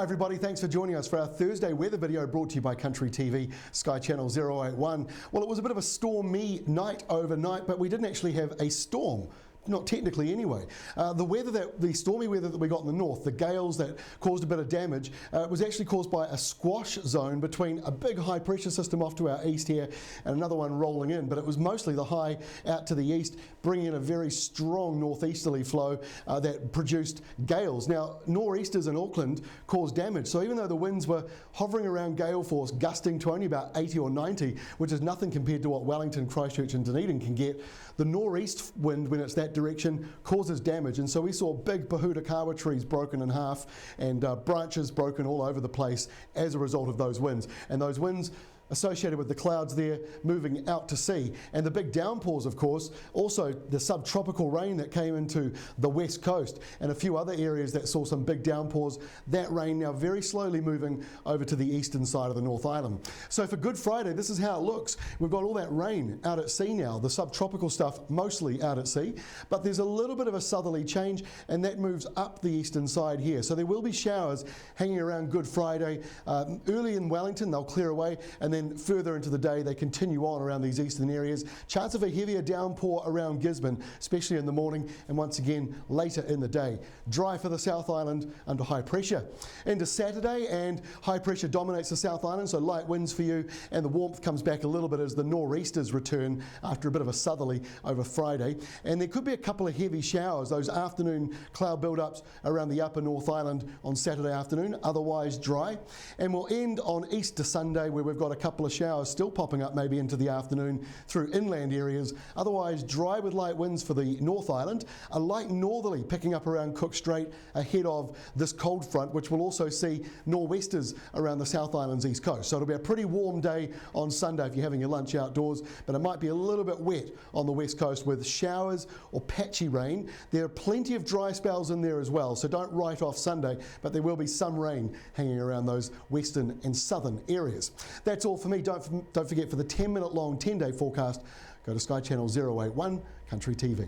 Hi everybody, thanks for joining us for our Thursday weather video brought to you by Country TV, Sky Channel 081. Well, it was a bit of a stormy night overnight, but we didn't actually have a storm. Not technically anyway. The stormy weather that we got in the north, the gales that caused a bit of damage, was actually caused by a squash zone between a big high pressure system off to our east here and another one rolling in, but it was mostly the high out to the east, bringing in a very strong northeasterly flow that produced gales. Now, nor'easters in Auckland caused damage, so even though the winds were hovering around gale force, gusting to only about 80 or 90, which is nothing compared to what Wellington, Christchurch and Dunedin can get, the nor'east wind, when it's that direction, causes damage. And so we saw big Pohutukawa trees broken in half and branches broken all over the place as a result of those winds. And those winds associated with the clouds there moving out to sea. And the big downpours, of course, also the subtropical rain that came into the west coast and a few other areas that saw some big downpours, that rain now very slowly moving over to the eastern side of the North Island. So for Good Friday, this is how it looks. We've got all that rain out at sea now, the subtropical stuff mostly out at sea, but there's a little bit of a southerly change and that moves up the eastern side here. So there will be showers hanging around Good Friday. Early in Wellington, they'll clear away, and then further into the day they continue on around these eastern areas. Chance of a heavier downpour around Gisborne, especially in the morning and once again later in the day. Dry for the South Island under high pressure. Into Saturday, and high pressure dominates the South Island, so light winds for you, and the warmth comes back a little bit as the nor'easters return after a bit of a southerly over Friday. And there could be a couple of heavy showers, those afternoon cloud build-ups around the upper North Island on Saturday afternoon, otherwise dry. And we'll end on Easter Sunday where we've got a couple of showers still popping up maybe into the afternoon through inland areas, otherwise dry with light winds for the North Island. A light northerly picking up around Cook Strait ahead of this cold front, which will also see nor'westers around the South Island's east coast. So it'll be a pretty warm day on Sunday if you're having your lunch outdoors, but it might be a little bit wet on the west coast with showers or patchy rain. There are plenty of dry spells in there as well, so don't write off Sunday, but there will be some rain hanging around those western and southern areas. That's all for me. Don't forget, for the 10-minute long 10-day forecast, go to Sky Channel 081 Country TV.